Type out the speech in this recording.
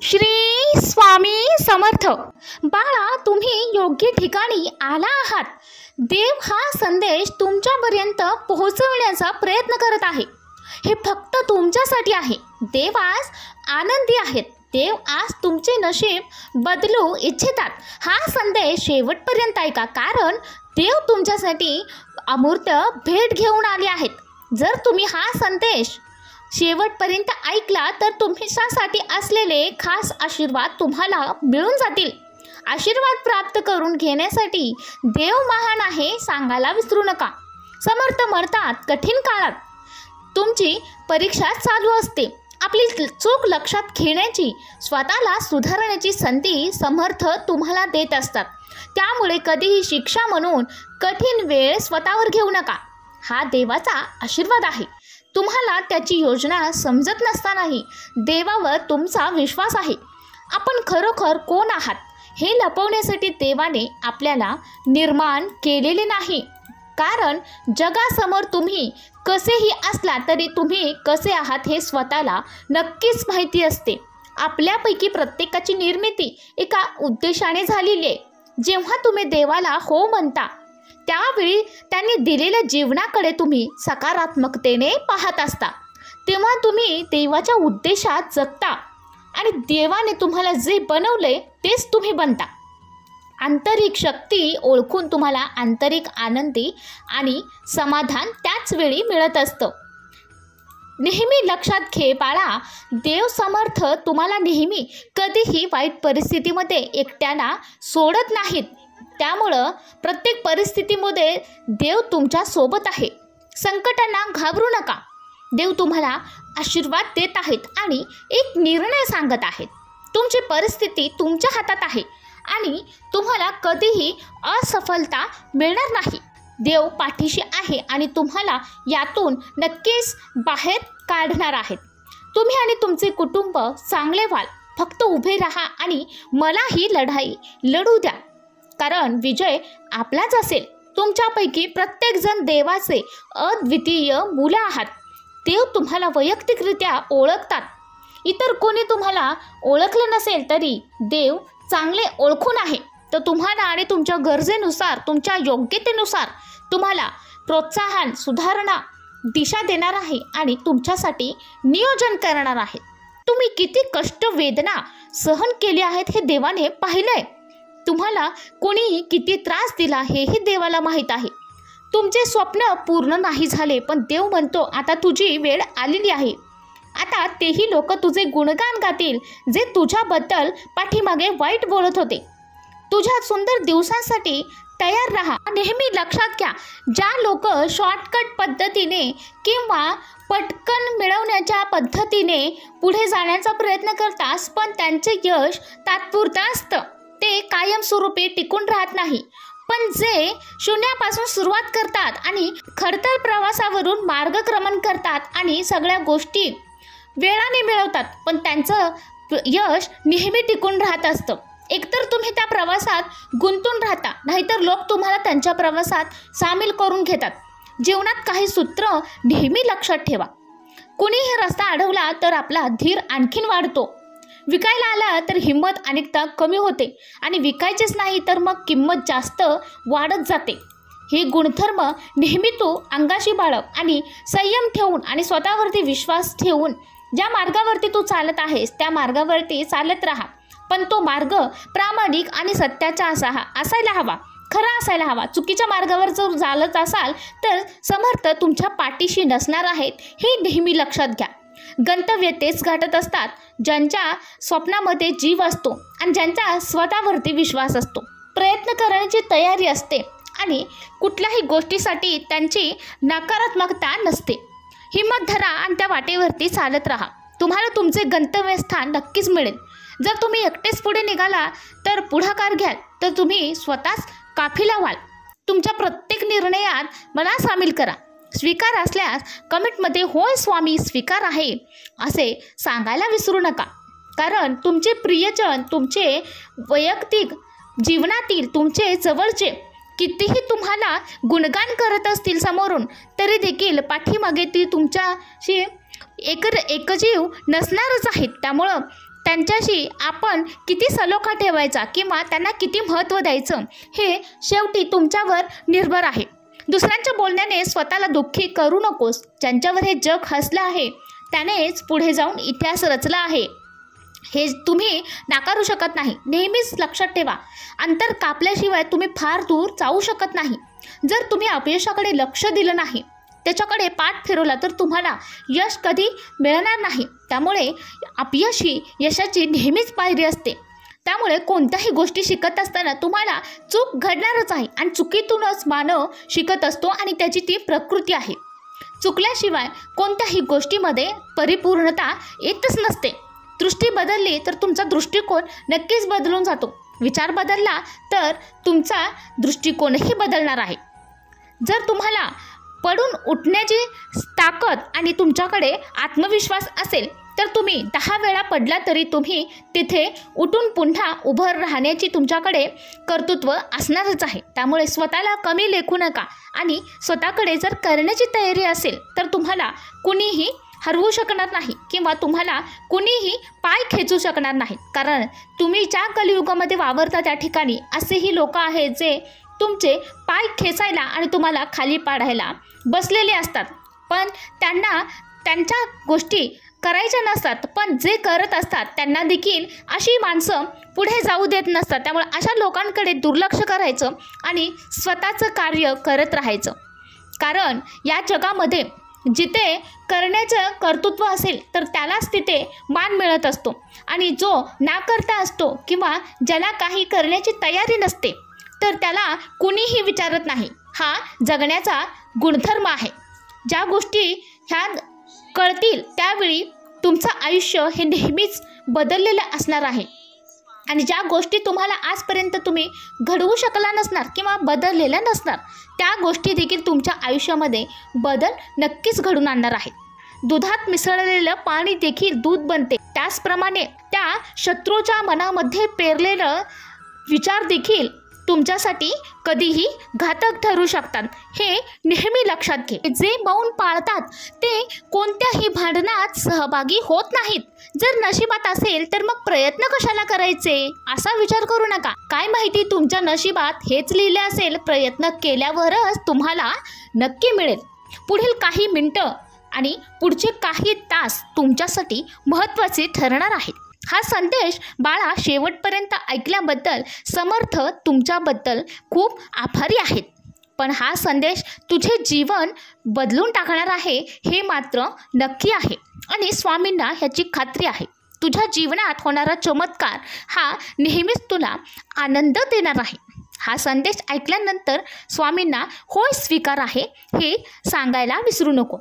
श्री स्वामी समर्थ. बाळा, तुम्ही योग्य ठिकाणी आला आहात. देव हा संदेश तुमच्यापर्यंत पोहोचवण्याचा प्रयत्न करत आहे. हे फक्त तुमच्यासाठी आहे. देव आज आनंदी आहेत. देव आज तुमचे नशीब बदलू इच्छितात. हा संदेश शेवटपर्यंत ऐका, कारण देव तुमच्यासाठी अमूर्त भेट घेऊन आले आहेत. जर तुम्ही हा संदेश शेवटपर्यंत ऐकला तर तुमच्यासाठी असलेले खास आशीर्वाद तुम्हाला मिळून जातील. आशीर्वाद प्राप्त करून घेण्यासाठी देव महान आहे सांगायला विसरू नका. समर्थ म्हणतात, कठीण काळात तुमची परीक्षा चालू असते. आपली चूक लक्षात घेण्याची, स्वतःला सुधारण्याची संधी समर्थ तुम्हाला देत असतात. त्यामुळे कधीही शिक्षा म्हणून कठीण वेळ स्वतःवर घेऊ नका. हा देवाचा आशीर्वाद आहे. तुम्हाला त्याची योजना समजत नसतानाही देवावर तुमचा विश्वास आहे. आपण खरोखर कोण आहात हे लपवण्यासाठी देवाने आपल्याला निर्माण केलेले नाही. कारण जगासमोर तुम्ही कसेही असला तरी तुम्ही कसे आहात हे स्वतःला नक्कीच माहिती असते. आपल्यापैकी प्रत्येकाची निर्मिती एका उद्देशाने झालेली आहे. जेव्हा तुम्ही देवाला हो म्हणता त्यावेळी त्यांनी दिलेल्या जीवनाकडे तुम्ही सकारात्मकतेने पाहत असता. तेव्हा तुम्ही देवाच्या उद्देशात जगता आणि देवाने तुम्हाला जे बनवले तेच तुम्ही बनता. आंतरिक शक्ती ओळखून तुम्हाला आंतरिक आनंदी आणि समाधान त्याच वेळी मिळत असतं. नेहमी लक्षात घे बाळा, देव समर्थ तुम्हाला नेहमी कधीही वाईट परिस्थितीमध्ये एकट्याला सोडत नाहीत. त्यामुळं प्रत्येक परिस्थितीमध्ये देव तुमच्या सोबत आहे. संकटांना घाबरू नका. देव तुम्हाला आशीर्वाद देत आहेत आणि एक निर्णय सांगत आहेत. तुमची परिस्थिती तुमच्या हातात आहे आणि तुम्हाला कधीही असफलता मिळणार नाही. देव पाठीशी आहे आणि तुम्हाला यातून नक्कीच बाहेर काढणार आहेत. तुम्ही आणि तुमचे कुटुंब चांगले व्हाल. फक्त उभे राहा आणि मला ही लढाई लढू द्या, कारण विजय आपलाच असेल. तुमच्यापैकी प्रत्येकजण देवाचे अद्वितीय मुलं आहात. देव तुम्हाला वैयक्तिकरित्या ओळखतात. इतर कोणी तुम्हाला ओळखलं नसेल तरी देव चांगले ओळखून आहे. तर तुम्हाला आणि तुमच्या गरजेनुसार, तुमच्या योग्यतेनुसार तुम्हाला प्रोत्साहन, सुधारणा, दिशा देणार आहे आणि तुमच्यासाठी नियोजन करणार आहे. तुम्ही किती कष्ट, वेदना सहन केली आहेत हे देवाने पाहिलंय. तुम्हाला कोणी किती त्रास दिला हेही देवाला माहीत आहे. तुमचे स्वप्न पूर्ण नाही झाले, पण देव म्हणतो आता तुझी वेळ आलेली आहे. आता तेही लोक तुझे गुणगान गातील जे तुझ्याबद्दल पाठीमागे वाईट बोलत होते. तुझ्या सुंदर दिवसांसाठी तयार राहा. नेहमी लक्षात घ्या, ज्या लोक शॉर्टकट पद्धतीने किंवा पटकन मिळवण्याच्या पद्धतीने पुढे जाण्याचा प्रयत्न करतात, पण त्यांचे यश तात्पुरतं असतं. ते कायमस्वरूपी टिकून राहत नाही. पण जे शून्यापासून सुरुवात करतात आणि खडतर प्रवासावरून मार्गक्रमण करतात आणि सगळ्या गोष्टी वेळाने मिळवतात, पण त्यांचं यश नेहमी टिकून राहत असतं. एकतर तुम्ही त्या प्रवासात गुंतून राहता, नाहीतर लोक तुम्हाला त्यांच्या प्रवासात सामील करून घेतात. जीवनात काही सूत्र नेहमी लक्षात ठेवा. कुणीही रस्ता अडवला तर आपला धीर आणखीन वाढतो. विकायला आला तर हिंमत अनेकदा कमी होते आणि विकायचेच नाही तर मग किंमत जास्त वाढत जाते. हे गुणधर्म नेहमी तू अंगाशी बाळग आणि संयम ठेवून आणि स्वतःवरती विश्वास ठेवून ज्या मार्गावरती तू चालत आहेस त्या मार्गावरती चालत राहा. पण तो मार्ग प्रामाणिक आणि सत्याचा असायला हवा, खरा असायला हवा. चुकीच्या मार्गावर जर चालत असाल तर समर्थ तुमच्या पाठीशी नसणार आहेत हे नेहमी लक्षात घ्या. गंतव्य तेच गाठत असतात ज्यांच्या स्वप्नामध्ये जीव असतो आणि ज्यांचा स्वतःवरती विश्वास असतो. प्रयत्न करण्याची तयारी असते आणि कुठल्याही गोष्टीसाठी त्यांची नकारात्मकता नसते. हिंमत धरा आणि त्या वाटेवरती चालत राहा. तुम्हाला तुमचे गंतव्यस्थान नक्कीच मिळेल. जर तुम्ही एकटेच पुढे निघाला तर पुढाकार घ्याल तर तुम्ही स्वतःच काफिला व्हाल. तुमच्या प्रत्येक निर्णयात मला सामील करा. स्वीकार असल्यास कमेंटमध्ये होय स्वामी स्वीकार आहे असे सांगायला विसरू नका. कारण तुमचे प्रियजन, तुमचे वैयक्तिक जीवनातील तुमचे जवळचे कितीही तुम्हाला गुणगान करत असतील समोरून, तरी देखील पाठीमागे ती तुमच्याशी एकजीव नसणारच आहेत. त्यामुळं त्यांच्याशी आपण किती सलोखा ठेवायचा किंवा त्यांना किती महत्त्व द्यायचं हे शेवटी तुमच्यावर निर्भर आहे. दुसऱ्यांच्या बोलण्याने स्वतःला दुःखी करू नकोस. ज्यांच्यावर हे जग हसलं आहे त्यानेच पुढे जाऊन इतिहास रचला आहे हे तुम्ही नाकारू शकत नाही. नेहमीच लक्षात ठेवा, अंतर कापल्याशिवाय तुम्ही फार दूर जाऊ शकत नाही. जर तुम्ही अपयशाकडे लक्ष दिलं नाही, त्याच्याकडे पाठ फिरवला तर तुम्हाला यश कधी मिळणार नाही. त्यामुळे अपयश ही यशाची नेहमीच पायरी असते. त्यामुळे कोणत्याही गोष्टी शिकत असताना तुम्हाला चूक घडणारच आहे आणि चुकीतूनच मानव शिकत असतो आणि त्याची ती प्रकृती आहे. चुकल्याशिवाय कोणत्याही गोष्टीमध्ये परिपूर्णता येतच नसते. दृष्टी बदलली तर तुमचा दृष्टिकोन नक्कीच बदलून जातो. विचार बदलला तर तुमचा दृष्टिकोनही बदलणार आहे. जर तुम्हाला पडून उठण्याची ताकद आणि तुमच्याकडे आत्मविश्वास असेल तर तुम्ही 10 वेळा पडला तरी तुम्ही तिथे उठून पुन्हा उभं राहण्याची तुमच्याकडे कर्तृत्व असणारच आहे. त्यामुळे स्वतःला कमी लेखू नका आणि स्वतःकडे जर करण्याची तयारी असेल तर तुम्हाला कुणीही हरवू शकणार नाही किंवा तुम्हाला कुणीही पाय खेचू शकणार नाही. कारण तुम्ही ज्या कलियुगामध्ये वावरता त्या ठिकाणी असेही लोक आहेत जे तुमचे पाय खेचायला आणि तुम्हाला खाली पाडायला बसलेले असतात. पण त्यांना त्यांच्या गोष्टी करायच्या नसतात, पण जे करत असतात त्यांना देखील अशी माणसं पुढे जाऊ देत नसतात. त्यामुळे अशा लोकांकडे दुर्लक्ष करायचं आणि स्वतःचं कार्य करत राहायचं. कारण या जगामध्ये जिथे करण्याचं कर्तृत्व असेल तर त्यालाच तिथे मान मिळत असतो आणि जो ना करता असतो किंवा ज्याला काही करण्याची तयारी नसते तर त्याला कुणीही विचारत नाही. हा जगण्याचा गुणधर्म आहे. ज्या गोष्टी ह्या कळतील त्यावेळी तुमचं आयुष्य हे नेहमीच बदललेलं असणार आहे आणि ज्या गोष्टी तुम्हाला आजपर्यंत तुम्ही घडवू शकला नसणार किंवा बदललेल्या नसणार त्या गोष्टी देखील तुमच्या आयुष्यामध्ये बदल नक्कीच घडून आणणार आहेत. दुधात मिसळलेलं पाणी देखील दूध बनते. त्याचप्रमाणे त्या शत्रूच्या मनामध्ये पेरलेलं विचार देखील तुमच्यासाठी कधीही घातक ठरू शकतात. हे नेहमी लक्षात घे. जे मौन पाळतात ते कोणत्याही भांडणात सहभागी होत नाहीत. जर नशिबात असेल तर मग प्रयत्न कशाला करायचे असा विचार करू नका. काय माहिती तुमच्या नशिबात हेच लिहिले असेल, प्रयत्न केल्यावरच तुम्हाला नक्की मिळेल. पुढील काही मिनिटं आणि पुढचे काही तास तुमच्यासाठी महत्त्वाचे ठरणार आहेत. हा संदेश बाळा शेवटपर्यंत ऐकल्याबद्दल समर्थ तुमच्याबद्दल खूप आभारी आहेत. पण हा संदेश तुझे जीवन बदलून टाकणार आहे हे मात्र नक्की आहे आणि स्वामींना ह्याची खात्री आहे. तुझ्या जीवनात होणारा चमत्कार हा नेहमीच तुला आनंद देणार आहे. हा संदेश ऐकल्यानंतर स्वामींना होय स्वीकार आहे हे सांगायला विसरू नको.